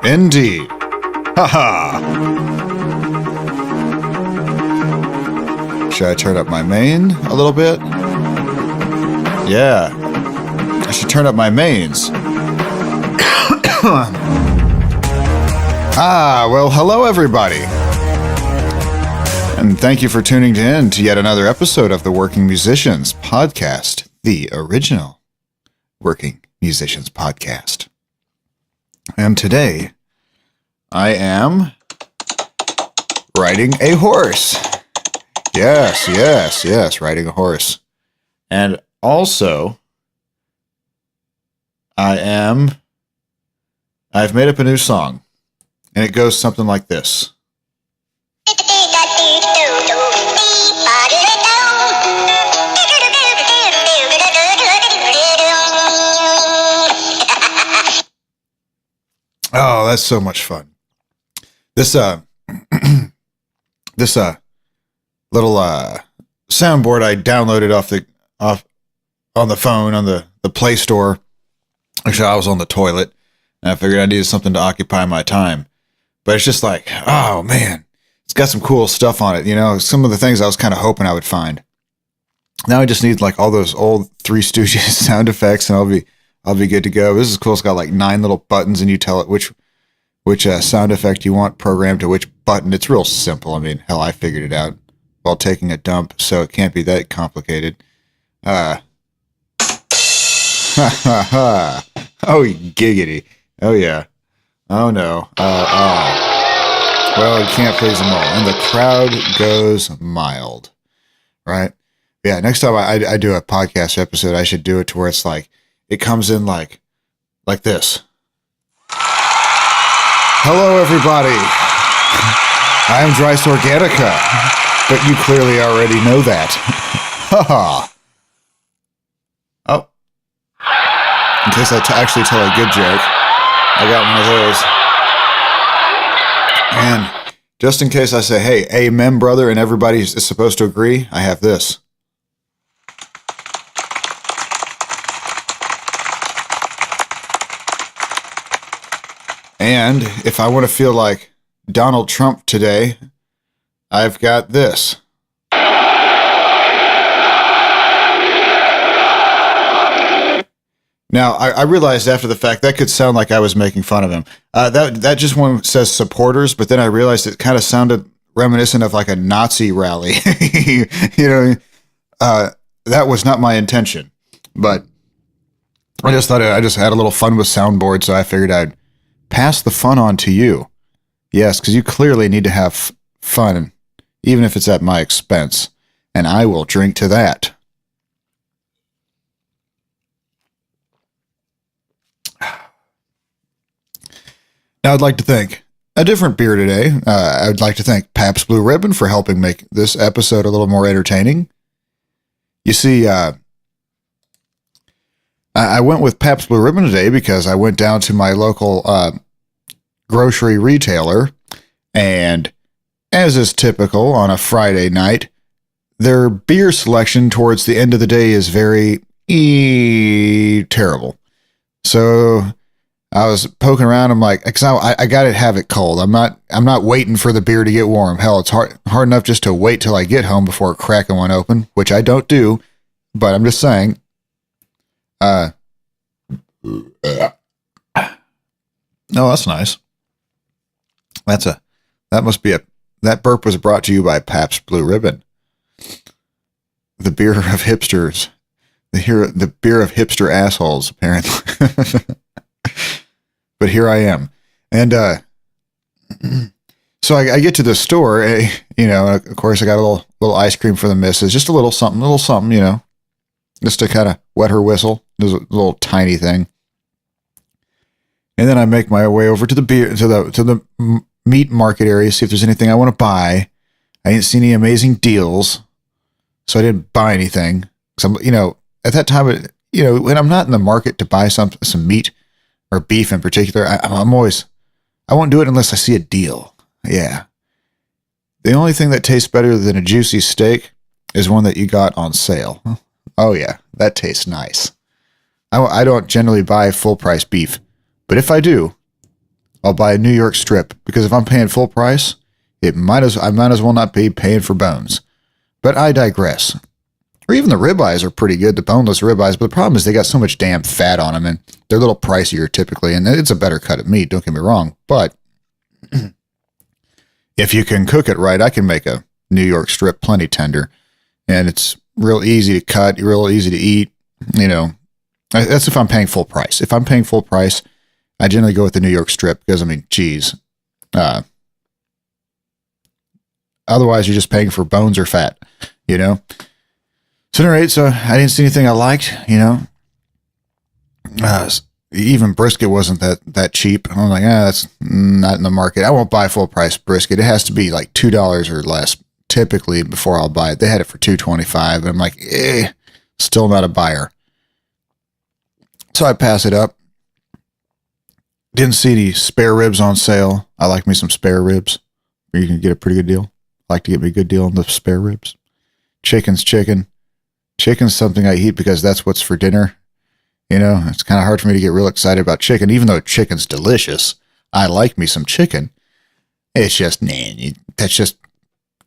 Indeed. Haha. Should I turn up my main a little bit? Yeah. I should turn up my mains. Well, hello everybody. And thank you for tuning in to yet another episode of the Working Musicians Podcast, the original Working Musicians Podcast. And today, I am riding a horse. Yes, riding a horse. And also, I've made up a new song, and it goes something like this. Oh, that's so much fun. This little soundboard I downloaded on the phone on the Play Store. Actually, I was on the toilet, and I figured I needed something to occupy my time. But it's just like, oh man, it's got some cool stuff on it. You know, some of the things I was kind of hoping I would find. Now I just need like all those old Three Stooges sound effects, and I'll be good to go. This is cool. It's got like 9 little buttons, and you tell it which sound effect you want programmed to which button. It's real simple. I mean, hell, I figured it out while taking a dump, so it can't be that complicated. Oh, giggity. Oh, yeah. Oh, no. Well, you can't please them all. And the crowd goes mild, right? Yeah, next time I do a podcast episode, I should do it to where it's like, it comes in like this. Hello, everybody. I am Dris Organica, but you clearly already know that. Haha. Oh. In case I actually tell a good joke, I got one of those. And just in case I say, hey, amen, brother, and everybody is supposed to agree, I have this. And if I want to feel like Donald Trump today, I've got this. Now, I realized after the fact that could sound like I was making fun of him. That just one says supporters, but then I realized it kind of sounded reminiscent of like a Nazi rally. You know, that was not my intention, but I just thought I just had a little fun with soundboard, so I figured I'd pass the fun on to you. Yes, because you clearly need to have fun, even if it's at my expense. And I will drink to that. Now, I'd like to thank a different beer today. I'd like to thank Pabst Blue Ribbon for helping make this episode a little more entertaining. You see, I went with Pabst Blue Ribbon today because I went down to my local grocery retailer, and as is typical on a Friday night, their beer selection towards the end of the day is very terrible. So I was poking around. I'm like, cause I got to have it cold. I'm not waiting for the beer to get warm. Hell, it's hard enough just to wait till I get home before cracking one open, which I don't do, but I'm just saying. No, that's nice. That burp was brought to you by Pabst Blue Ribbon. The beer of hipsters. The beer of hipster assholes, apparently. But here I am. And so I get to the store, you know, of course I got a little ice cream for the missus, just a little something, you know, just to kind of wet her whistle. There's a little tiny thing. And then I make my way over to the meat market area, see if there's anything I want to buy. I didn't see any amazing deals, so I didn't buy anything. So, you know, at that time, you know, when I'm not in the market to buy some meat or beef in particular, I won't do it unless I see a deal. Yeah. The only thing that tastes better than a juicy steak is one that you got on sale. Oh yeah, that tastes nice. I don't generally buy full price beef, but if I do, I'll buy a New York strip, because if I'm paying full price, I might as well not be paying for bones. But I digress. Or even the ribeyes are pretty good, the boneless ribeyes, but the problem is they got so much damn fat on them, and they're a little pricier typically, and it's a better cut of meat, don't get me wrong, but if you can cook it right, I can make a New York strip plenty tender, and it's real easy to cut, real easy to eat, you know. That's if I'm paying full price. If I'm paying full price, I generally go with the New York strip, because, I mean, geez. Otherwise, you're just paying for bones or fat, you know. So, at any rate, so I didn't see anything I liked, you know. Even brisket wasn't that cheap. I'm like, that's not in the market. I won't buy full price brisket. It has to be like $2 or less typically before I'll buy it. They had it for $2.25, and I'm like, still not a buyer. So I pass it up. Didn't see any spare ribs on sale. I like me some spare ribs. You can get a pretty good deal. I like to get me a good deal on the spare ribs. Chicken's chicken. Chicken's something I eat because that's what's for dinner. You know, it's kind of hard for me to get real excited about chicken, even though chicken's delicious. I like me some chicken. It's just, that's just,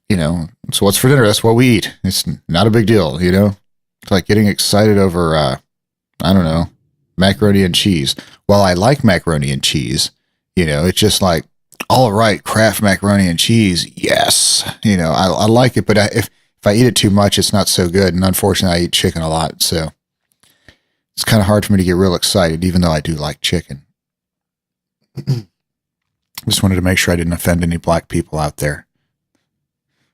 you know, so what's for dinner? That's what we eat. It's not a big deal, you know? It's like getting excited over, I don't know, macaroni and cheese. Well, I like macaroni and cheese, you know, it's just like, all right, Kraft macaroni and cheese, yes. You know, I like it, but if I eat it too much, it's not so good. And unfortunately, I eat chicken a lot, so it's kind of hard for me to get real excited, even though I do like chicken. Just wanted to make sure I didn't offend any black people out there.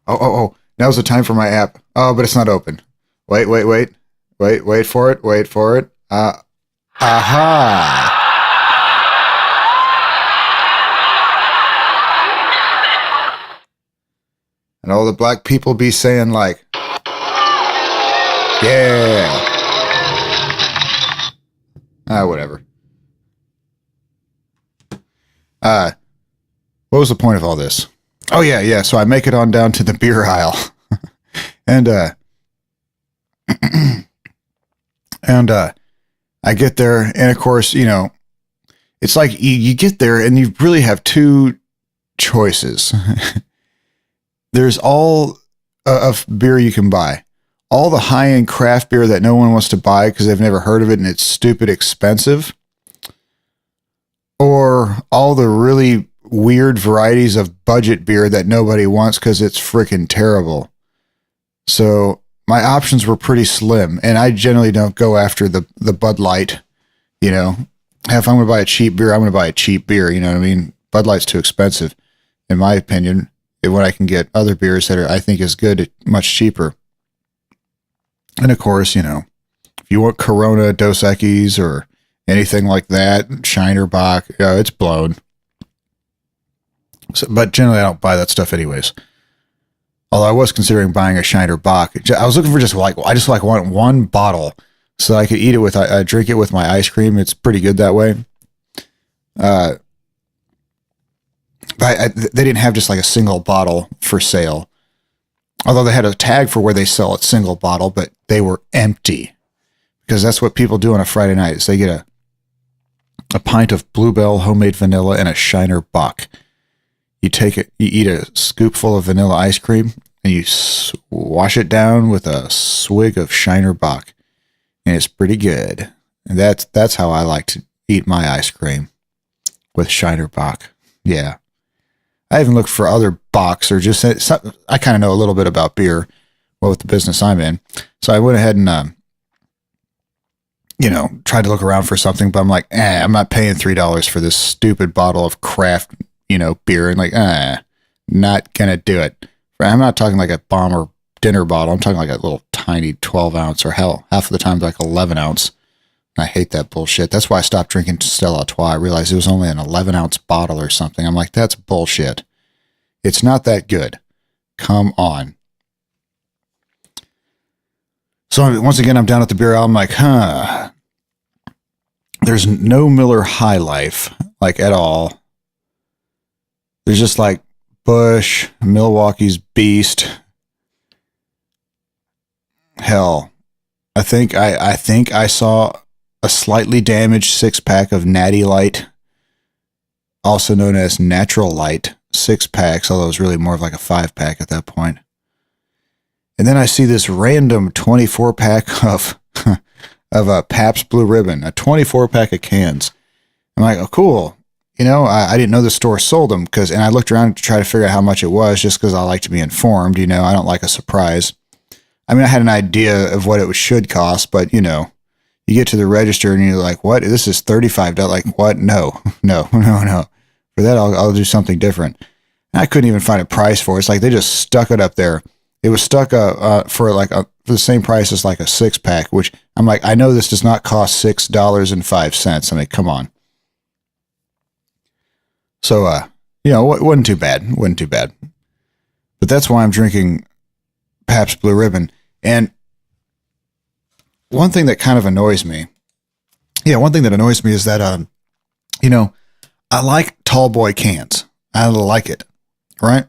Oh, now's the time for my app. Oh, but it's not open. Wait for it. Wait for it. Aha. And all the black people be saying like, yeah. Whatever. What was the point of all this? Oh, yeah. So I make it on down to the beer aisle. and I get there, and of course, you know, it's like you get there and you really have two choices. There's all of beer you can buy. All the high-end craft beer that no one wants to buy because they've never heard of it and it's stupid expensive. Or all the really weird varieties of budget beer that nobody wants because it's freaking terrible. So my options were pretty slim, and I generally don't go after the Bud Light, you know. If I'm going to buy a cheap beer, I'm going to buy a cheap beer, you know what I mean? Bud Light's too expensive, in my opinion, when I can get other beers that are, I think, as good, much cheaper. And of course, you know, if you want Corona, Dos Equis, or anything like that, Shiner Bock, it's blown. So, but generally, I don't buy that stuff anyways. Although I was considering buying a Shiner Bock. I was looking for I just want one bottle so that I could eat it with, drink it with my ice cream. It's pretty good that way. But they didn't have just like a single bottle for sale. Although they had a tag for where they sell it single bottle, but they were empty. Because that's what people do on a Friday night, is they get a pint of Bluebell homemade vanilla and a Shiner Bock. You take it, you eat a scoopful of vanilla ice cream, and you wash it down with a swig of Shiner Bock. And it's pretty good. And that's how I like to eat my ice cream, with Shiner Bock. Yeah. I even looked for other Bocks, or just, I kind of know a little bit about beer, well, with the business I'm in. So I went ahead and, you know, tried to look around for something, but I'm like, I'm not paying $3 for this stupid bottle of craft, you know, beer. And like, not gonna do it. I'm not talking like a bomber dinner bottle. I'm talking like a little tiny 12 ounce, or hell, half of the time like 11 ounce. I hate that bullshit. That's why I stopped drinking Stella Artois. I realized it was only an 11 ounce bottle or something. I'm like, that's bullshit. It's not that good. Come on. So once again, I'm down at the beer aisle. I'm like, there's no Miller High Life, like, at all. There's just like Busch, Milwaukee's Beast. Hell, I think I saw a slightly damaged 6-pack of Natty Light also known as Natural Light 6-packs, although it was really more of like a 5-pack at that point. And then I see this random 24-pack of a Pabst Blue Ribbon, a 24-pack of cans. I'm like, oh, cool. You know, I didn't know the store sold them and I looked around to try to figure out how much it was just because I like to be informed. You know, I don't like a surprise. I mean, I had an idea of what it should cost, but you know, you get to the register and you're like, what? This is $35. Like, what? No. For that, I'll do something different. And I couldn't even find a price for it. It's like they just stuck it up there. It was stuck for the same price as like a 6-pack, which I'm like, I know this does not cost $6.05. I mean, come on. So, you know, it wasn't too bad. But that's why I'm drinking Pabst Blue Ribbon. And one thing that kind of annoys me, is that, you know, I like tall boy cans. I like it, right?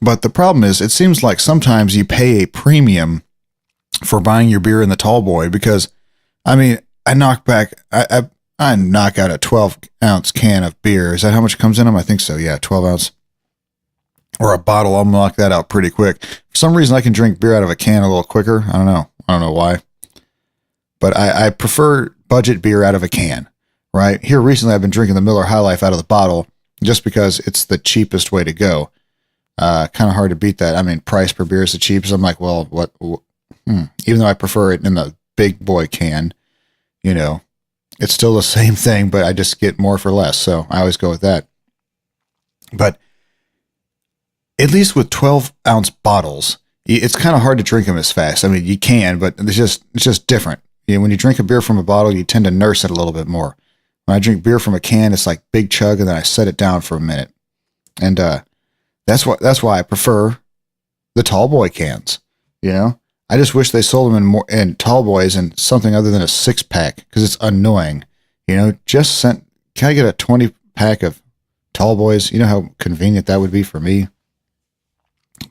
But the problem is, it seems like sometimes you pay a premium for buying your beer in the tall boy because, I mean, I knock out a 12-ounce can of beer. Is that how much it comes in them? I think so. Yeah, 12 ounce. Or a bottle. I'll knock that out pretty quick. For some reason, I can drink beer out of a can a little quicker. I don't know why. But I prefer budget beer out of a can, right? Here recently, I've been drinking the Miller High Life out of the bottle just because it's the cheapest way to go. Kind of hard to beat that. I mean, price per beer is the cheapest. I'm like, well, even though I prefer it in the big boy can, you know, it's still the same thing, but I just get more for less. So I always go with that. But at least with 12-ounce bottles, it's kind of hard to drink them as fast. I mean, you can, but it's just different. You know, when you drink a beer from a bottle, you tend to nurse it a little bit more. When I drink beer from a can, it's like big chug, and then I set it down for a minute. And that's why I prefer the tall boy cans. You know, I just wish they sold them in tall boys and something other than a 6-pack because it's annoying. You know, can I get a 20-pack of tall boys? You know how convenient that would be for me.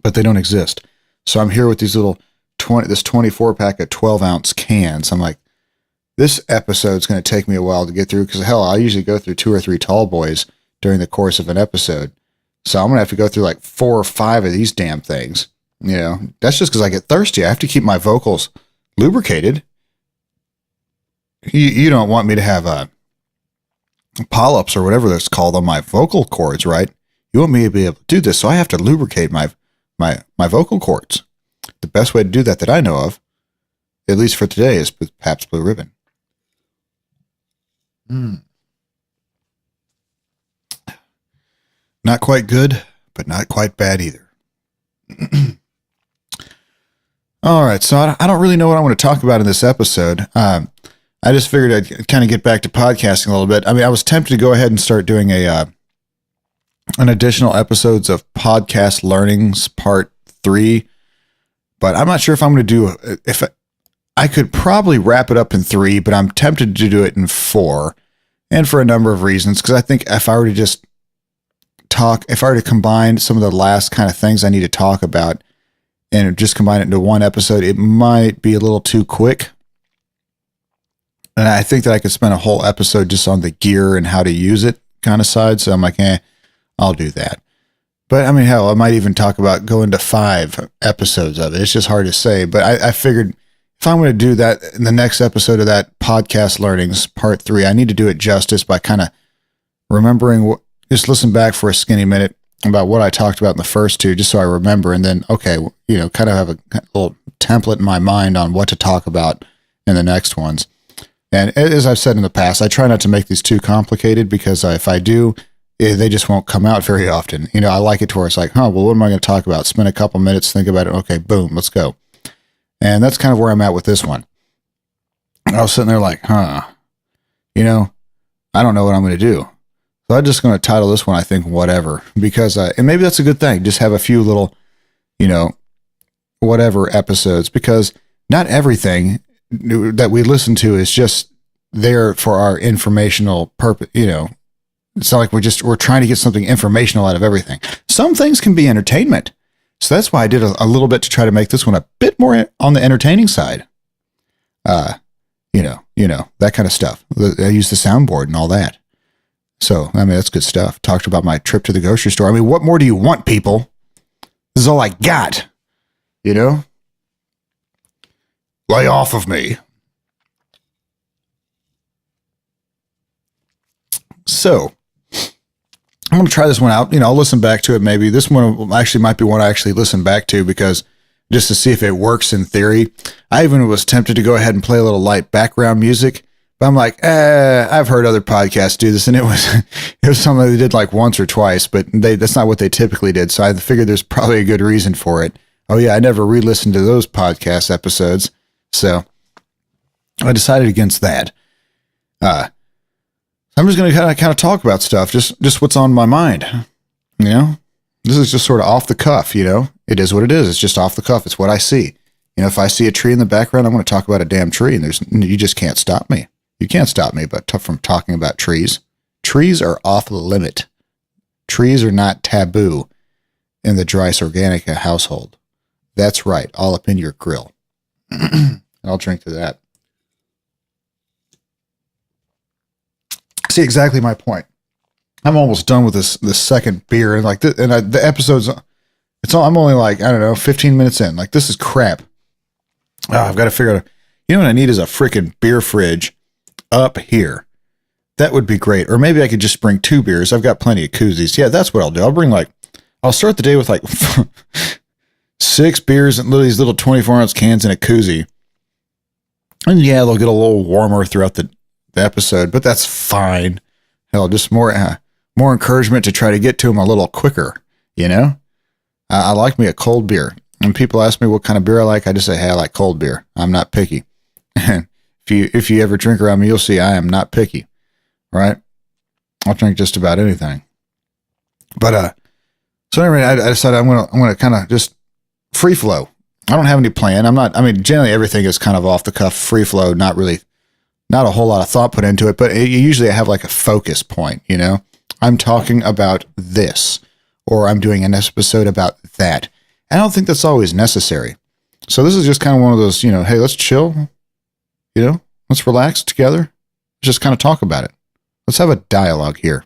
But they don't exist. So I'm here with these little 24-pack of 12-ounce cans. I'm like, this episode's going to take me a while to get through because hell, I usually go through 2 or 3 tall boys during the course of an episode. So I'm going to have to go through like 4 or 5 of these damn things. You know, that's just because I get thirsty. I have to keep my vocals lubricated. You don't want me to have polyps or whatever that's called on my vocal cords, right? You want me to be able to do this, so I have to lubricate my vocal cords. The best way to do that I know of, at least for today, is with Pabst Blue Ribbon. Not quite good, but not quite bad either. All right, so I don't really know what I want to talk about in this episode. I just figured I'd kind of get back to podcasting a little bit. I mean, I was tempted to go ahead and start doing an additional episodes of Podcast Learnings Part 3, but I'm not sure if I'm going to do, if I could probably wrap it up in 3, but I'm tempted to do it in 4, and for a number of reasons, because I think if I were to combine some of the last kind of things I need to talk about and just combine it into one episode, it might be a little too quick. And I think that I could spend a whole episode just on the gear and how to use it kind of side. So I'm like, I'll do that. But I mean, hell, I might even talk about going to 5 episodes of it. It's just hard to say. But I figured if I'm going to do that in the next episode of that Podcast Learnings Part 3, I need to do it justice by kind of remembering just listen back for a skinny minute about what I talked about in the first 2, just so I remember. And then, okay, you know, kind of have a little template in my mind on what to talk about in the next ones. And as I've said in the past, I try not to make these too complicated because if I do, they just won't come out very often. You know, I like it to where it's like, well, what am I going to talk about? Spend a couple minutes, think about it. Okay, boom, let's go. And that's kind of where I'm at with this one. I was sitting there like, you know, I don't know what I'm going to do. So I'm just going to title this one, I think, whatever, because, and maybe that's a good thing. Just have a few little, you know, whatever episodes, because not everything that we listen to is just there for our informational purpose. You know, it's not like we're trying to get something informational out of everything. Some things can be entertainment. So that's why I did a little bit to try to make this one a bit more on the entertaining side. You that kind of stuff. I use the soundboard and all that. So, I mean, that's good stuff. Talked about my trip to the grocery store. I mean, what more do you want, people? This is all I got, Lay off of me. So, I'm going to try this one out. I'll listen back to it maybe. This one actually might be one I actually listen back to because just to see if it works in theory. I even was tempted to go ahead and play a little light background music, but I'm like, I've heard other podcasts do this, and it was something they did like once or twice, but that's not what they typically did. So I figured there's probably a good reason for it. Oh yeah, I never re-listened to those podcast episodes, so I decided against that. I'm just going to kind of talk about stuff, just what's on my mind. This is just sort of off the cuff. It is what it is. It's just off the cuff. It's what I see. If I see a tree in the background, I'm going to talk about a damn tree, and you just can't stop me. You can't stop me from talking about trees. Trees are off limit. Trees are not taboo in the Dris Organica household. That's right, all up in your grill. I'll drink to that. See, exactly my point. I'm almost done with this second beer, and the episode's. I'm only like, I don't know, 15 minutes in. Like, this is crap. I've got to figure out. What I need is a freaking beer fridge up here. That would be great. Or maybe I could just bring 2 beers. I've got plenty of koozies. Yeah, that's what I'll do. I'll start the day with 6 beers and these little 24-ounce cans in a koozie. And yeah, they'll get a little warmer throughout the episode, but that's fine. Hell, just more encouragement to try to get to them a little quicker, I like me a cold beer. When people ask me what kind of beer I like, I just say, hey, I like cold beer. I'm not picky. If you ever drink around me, you'll see I am not picky, right? I'll drink just about anything. But so anyway, I decided I'm gonna kind of just free flow. I don't have any plan. Generally everything is kind of off the cuff, free flow, not a whole lot of thought put into it, but usually I have like a focus point, I'm talking about this, or I'm doing an episode about that. I don't think that's always necessary. So this is just kind of one of those, hey, let's chill, let's relax together. Let's just kind of talk about it. Let's have a dialogue here.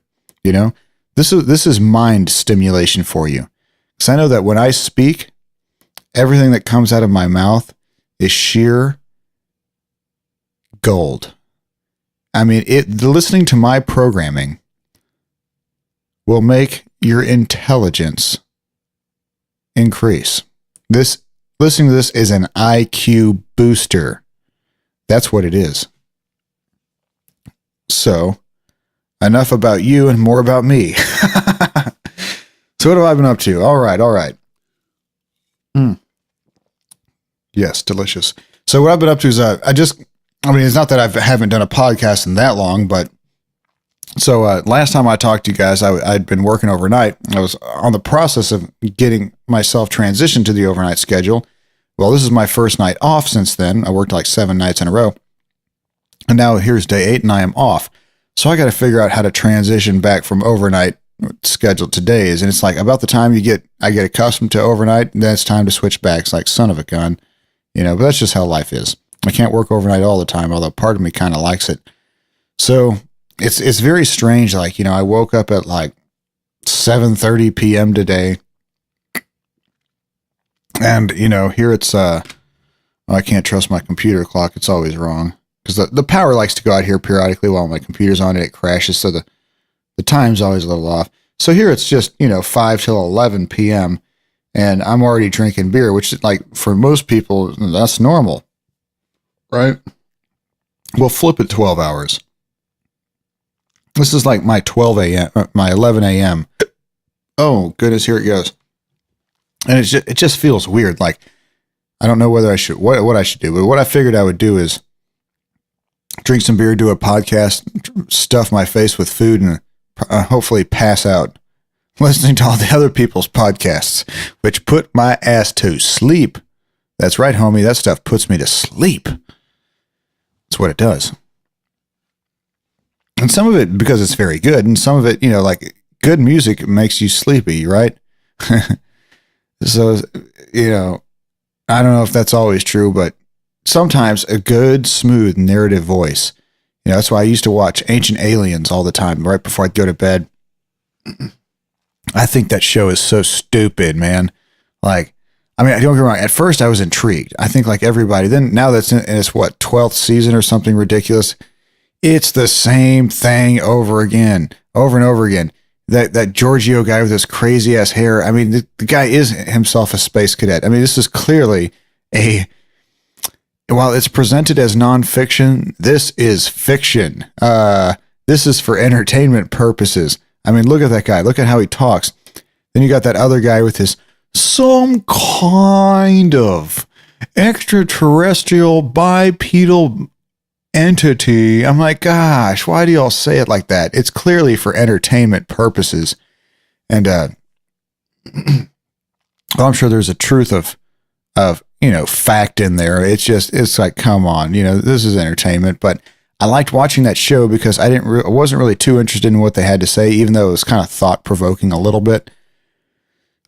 This is mind stimulation for you. Because I know that when I speak, everything that comes out of my mouth is sheer gold. Listening to my programming will make your intelligence increase. Listening to this is an IQ booster. That's what it is. So, enough about you and more about me. So what have I been up to? All right. Yes, delicious. So what I've been up to is it's not that I haven't done a podcast in that long, but so last time I talked to you guys, I'd been working overnight. I was on the process of getting myself transitioned to the overnight schedule. Well, this is my first night off since then. I worked like 7 nights in a row. And now here's day 8 and I am off. So I got to figure out how to transition back from overnight schedule to days. And it's like about the time I get accustomed to overnight, then it's time to switch back. It's like son of a gun, but that's just how life is. I can't work overnight all the time, although part of me kind of likes it. So it's very strange. Like, I woke up at like 7:30 p.m. today. And, here it's, I can't trust my computer clock. It's always wrong. Because the power likes to go out here periodically while my computer's on and it crashes. So the time's always a little off. So here it's just, 5 till 11 p.m. And I'm already drinking beer, which is like for most people, that's normal. Right? We'll flip it 12 hours. This is like my 12 a.m., my 11 a.m. Oh, goodness, here it goes. And it just feels weird. Like, I don't know whether I should, what I should do, but what I figured I would do is drink some beer, do a podcast, stuff my face with food, and hopefully pass out listening to all the other people's podcasts, which put my ass to sleep. That's right, homie. That stuff puts me to sleep. That's what it does. And some of it because it's very good, and some of it, like good music makes you sleepy, right? So, I don't know if that's always true, but sometimes a good, smooth narrative voice. That's why I used to watch Ancient Aliens all the time, right before I'd go to bed. I think that show is so stupid, man. Like, I mean, don't get me wrong. At first, I was intrigued. I think like everybody. Then now that's in its 12th season or something ridiculous. It's the same thing over again, over and over again. That Giorgio guy with his crazy ass hair. I mean, the guy is himself a space cadet. I mean, this is clearly while it's presented as nonfiction, this is fiction. This is for entertainment purposes. I mean, look at that guy. Look at how he talks. Then you got that other guy with his some kind of extraterrestrial bipedal entity. I'm like, gosh, why do y'all say it like that? It's clearly for entertainment purposes. And well, I'm sure there's a truth of fact in there. It's like, come on, this is entertainment. But I liked watching that show because I wasn't really too interested in what they had to say, even though it was kind of thought provoking a little bit,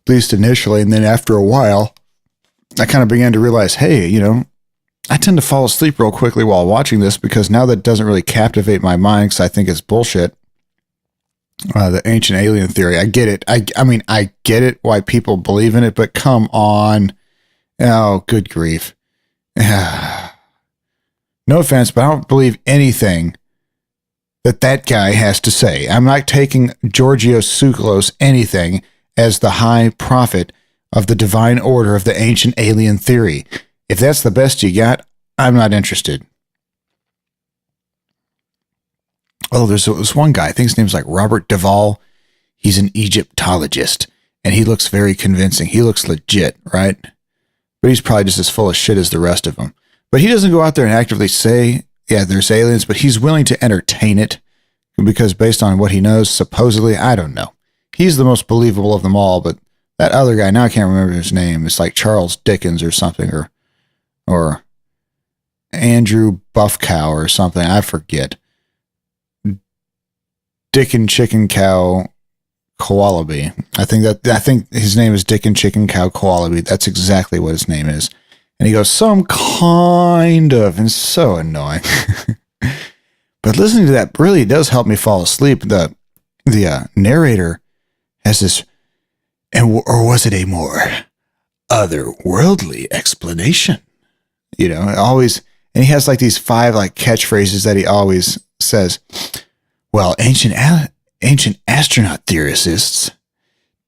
at least initially. And then after a while, I kind of began to realize, hey, I tend to fall asleep real quickly while watching this because now that doesn't really captivate my mind because I think it's bullshit. The ancient alien theory. I get it. I mean, I get it why people believe in it, but come on. Oh, good grief. No offense, but I don't believe anything that guy has to say. I'm not taking Georgios Tsoukalos anything as the high prophet of the divine order of the ancient alien theory. If that's the best you got, I'm not interested. Oh, there's this one guy, I think his name's like Robert Duvall. He's an Egyptologist, and he looks very convincing. He looks legit, right? But he's probably just as full of shit as the rest of them. But he doesn't go out there and actively say, yeah, there's aliens, but he's willing to entertain it because based on what he knows, supposedly, I don't know. He's the most believable of them all, but that other guy, now I can't remember his name. It's like Charles Dickens or something, or Andrew Buffcow or something. I forget. Dickin' Chicken Cow Koalaby. I think his name is Dickin' Chicken Cow Koalaby. That's exactly what his name is. And he goes, some kind of, and it's so annoying. But listening to that really does help me fall asleep. The narrator has this, or was it a more otherworldly explanation? Always, and he has like these 5 like catchphrases that he always says. Well, ancient astronaut theorists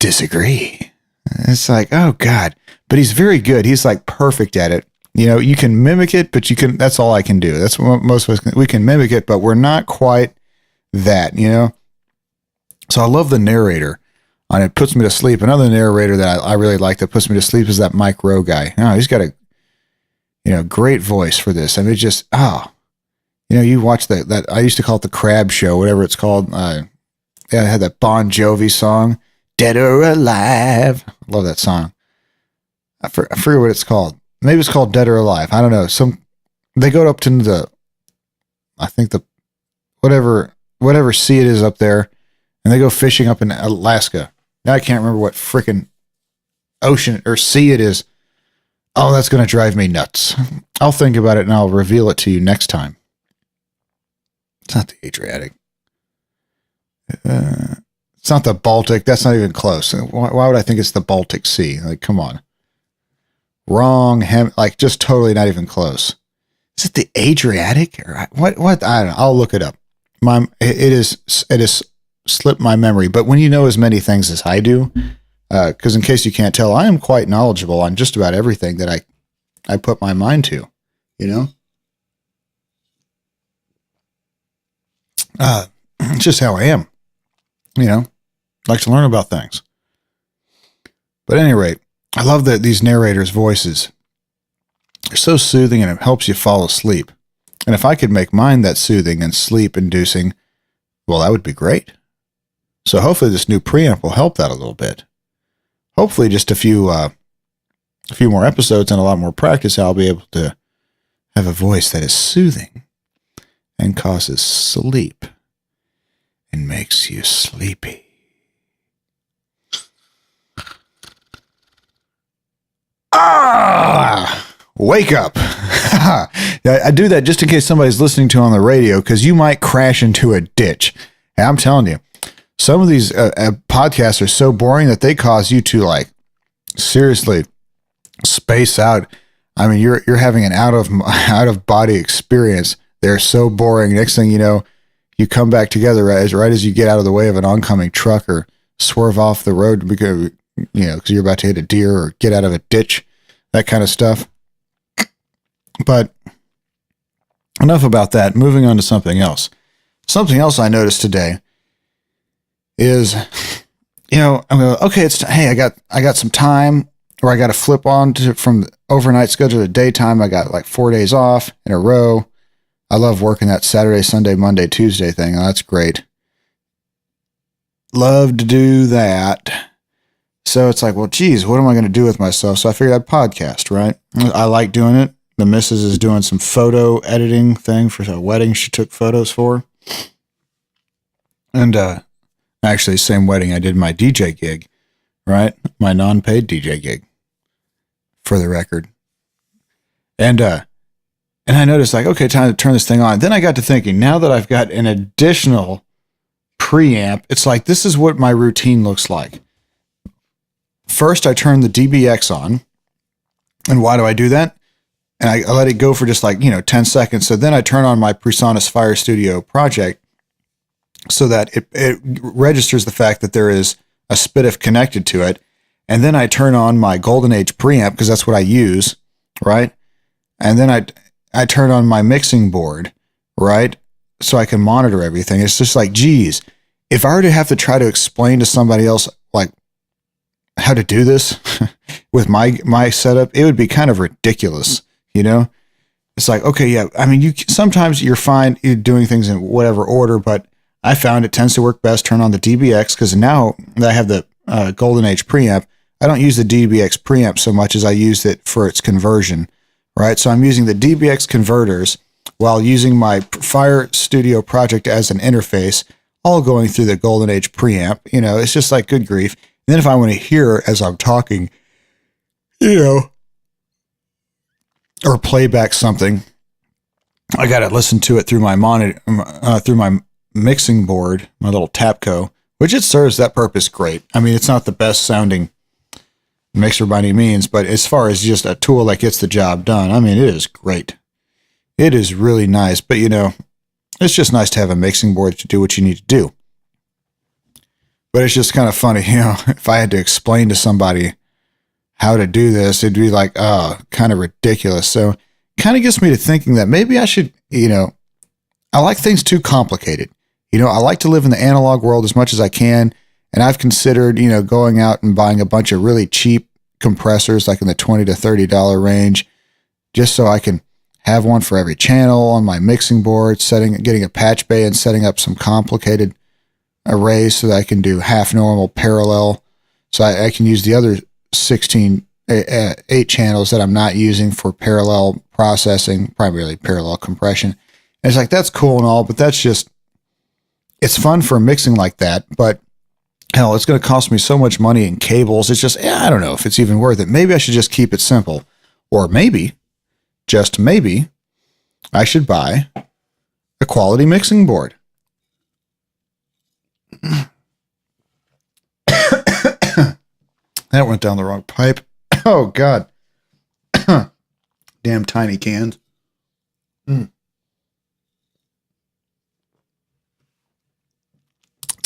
disagree. It's like, oh God, but he's very good. He's like perfect at it. You can mimic it, but that's all I can do. That's what most of us we can mimic it, but we're not quite that, So I love the narrator, and it puts me to sleep. Another narrator that I really like that puts me to sleep is that Mike Rowe guy. Oh, he's got a great voice for this. I mean, just, you watch that I used to call it the Crab Show, whatever it's called. I had that Bon Jovi song, Dead or Alive. I love that song. I forget what it's called. Maybe it's called Dead or Alive. I don't know. They go up to I think whatever sea it is up there, and they go fishing up in Alaska. Now I can't remember what frickin' ocean or sea it is. Oh, that's going to drive me nuts. I'll think about it and I'll reveal it to you next time. It's not the Adriatic. It's not the Baltic. That's not even close. Why would I think it's the Baltic Sea? Like, come on. Wrong. Like, just totally not even close. Is it the Adriatic? Or what? I don't know. I'll look it up. It is slipped my memory. But when you know as many things as I do, because in case you can't tell, I am quite knowledgeable on just about everything that I put my mind to, It's just how I am, like to learn about things. But at any rate, I love that these narrators' voices are so soothing and it helps you fall asleep. And if I could make mine that soothing and sleep inducing, well, that would be great. So hopefully this new preamp will help that a little bit. Hopefully just a few more episodes and a lot more practice, I'll be able to have a voice that is soothing and causes sleep and makes you sleepy. wake up. I do that just in case somebody's listening to on the radio, because you might crash into a ditch. And I'm telling you, some of these podcasts are so boring that they cause you to like seriously space out. I mean, you're having an out of body experience. They're so boring. Next thing you know, you come back together right as you get out of the way of an oncoming truck or swerve off the road because you're about to hit a deer or get out of a ditch, that kind of stuff. But enough about that. Moving on to something else. Something else I noticed today is, I'm going, okay, I got some time, or I got to flip on from the overnight schedule to daytime. I got like 4 days off in a row. I love working that Saturday, Sunday, Monday, Tuesday thing. Oh, that's great. Love to do that. So it's like, well, geez, what am I going to do with myself? So I figured I'd podcast, right? I like doing it. The missus is doing some photo editing thing for a wedding she took photos for. And actually, same wedding I did my DJ gig, right? My non-paid DJ gig, for the record. And I noticed, like, okay, time to turn this thing on. Then I got to thinking, now that I've got an additional preamp, it's like, this is what my routine looks like. First, I turn the DBX on. And why do I do that? And I let it go for just 10 seconds. So then I turn on my Presonus Firestudio project so that it registers the fact that there is a SPDIF connected to it. And then I turn on my Golden Age preamp because that's what I use, right? And then I turn on my mixing board, right? So I can monitor everything. It's just like, geez, if I were to have to try to explain to somebody else, like, how to do this with my setup, it would be kind of ridiculous, It's like, okay, yeah, I mean, sometimes you're fine doing things in whatever order, but I found it tends to work best. Turn on the DBX, because now that I have the Golden Age preamp, I don't use the DBX preamp so much as I use it for its conversion, right? So I'm using the DBX converters while using my Firestudio project as an interface, all going through the Golden Age preamp. It's just like, good grief. And then if I want to hear as I'm talking, or play back something, I got to listen to it through my monitor, through my mixing board, my little Tapco, which it serves that purpose great. I mean, it's not the best sounding mixer by any means, but as far as just a tool that gets the job done, I mean, it is great. It is really nice, but it's just nice to have a mixing board to do what you need to do. But it's just kind of funny, if I had to explain to somebody how to do this, it'd be like, kind of ridiculous. So kind of gets me to thinking that maybe I should, I like things too complicated. I like to live in the analog world as much as I can. And I've considered, going out and buying a bunch of really cheap compressors, like in the $20 to $30 range, just so I can have one for every channel on my mixing board, getting a patch bay and setting up some complicated arrays so that I can do half normal parallel. So I can use the other 8 channels that I'm not using for parallel processing, primarily parallel compression. And it's like, that's cool and all, but it's fun for mixing like that. But hell, it's going to cost me so much money in cables. It's just, I don't know if it's even worth it. Maybe I should just keep it simple. Or maybe, just maybe, I should buy a quality mixing board. That went down the wrong pipe. Oh, God. Damn tiny cans. It's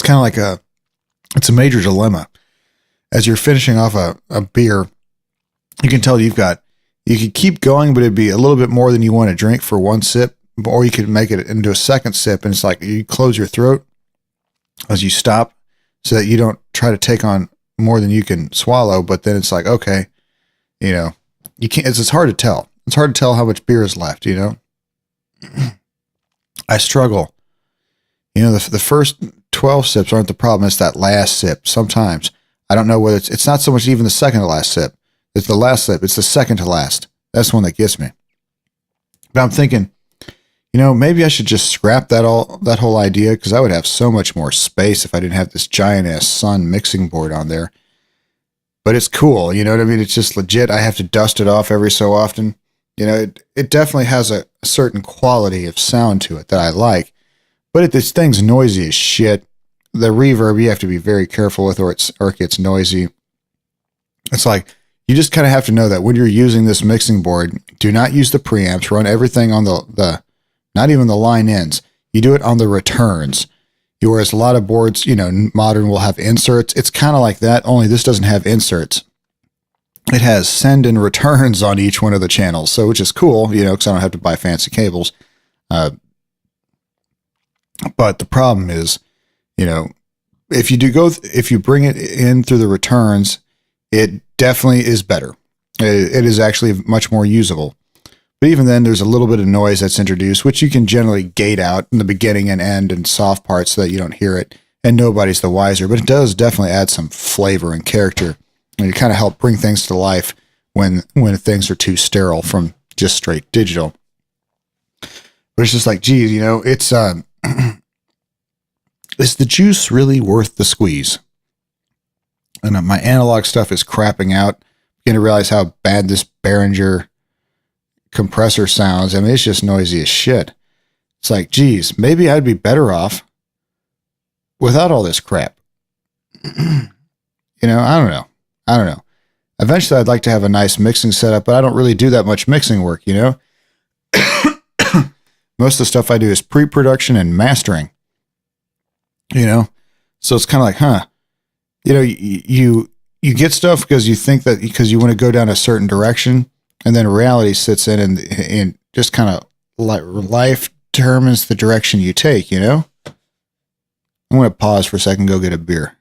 kind of like it's a major dilemma. As you're finishing off a beer, you can tell you could keep going, but it'd be a little bit more than you want to drink for one sip, or you could make it into a second sip, and it's like you close your throat as you stop so that you don't try to take on more than you can swallow. But then it's like, okay, you can't, it's hard to tell. It's hard to tell how much beer is left, I struggle. The first 12 sips aren't the problem. It's that last sip. Sometimes I don't know whether it's not so much even the second to last sip. It's the last sip. It's the second to last. That's the one that gets me. But I'm thinking, maybe I should just scrap that whole idea, because I would have so much more space if I didn't have this giant ass Sun mixing board on there. But it's cool, you know what I mean? It's just legit. I have to dust it off every so often. You know, it definitely has a certain quality of sound to it that I like, but this thing's noisy as shit. The reverb you have to be very careful with, or it gets noisy. It's like, you just kind of have to know that when you're using this mixing board, do not use the preamps. Run everything on the not even the line ends. You do it on the returns. Whereas a lot of boards, you know, modern will have inserts. It's kind of like that, only this doesn't have inserts. It has send and returns on each one of the channels, so which is cool, you know, because I don't have to buy fancy cables. But the problem is, you know, if you bring it in through the returns, it definitely is better. It is actually much more usable. But even then, there's a little bit of noise that's introduced, which you can generally gate out in the beginning and end and soft parts so that you don't hear it, and nobody's the wiser. But it does definitely add some flavor and character, and you kind of help bring things to life when things are too sterile from just straight digital. But it's just like, geez, you know, it's is the juice really worth the squeeze? And my analog stuff is crapping out. I'm beginning to realize how bad this Behringer compressor sounds. I mean, it's just noisy as shit. It's like, geez, maybe I'd be better off without all this crap. You know, I don't know. Eventually, I'd like to have a nice mixing setup, but I don't really do that much mixing work, you know? Most of the stuff I do is pre-production and mastering, you know? So it's kind of like, huh, you know, you get stuff because you think that because you want to go down a certain direction, and then reality sits in and just kind of like life determines the direction you take, you know? I'm going to pause for a second, go get a beer.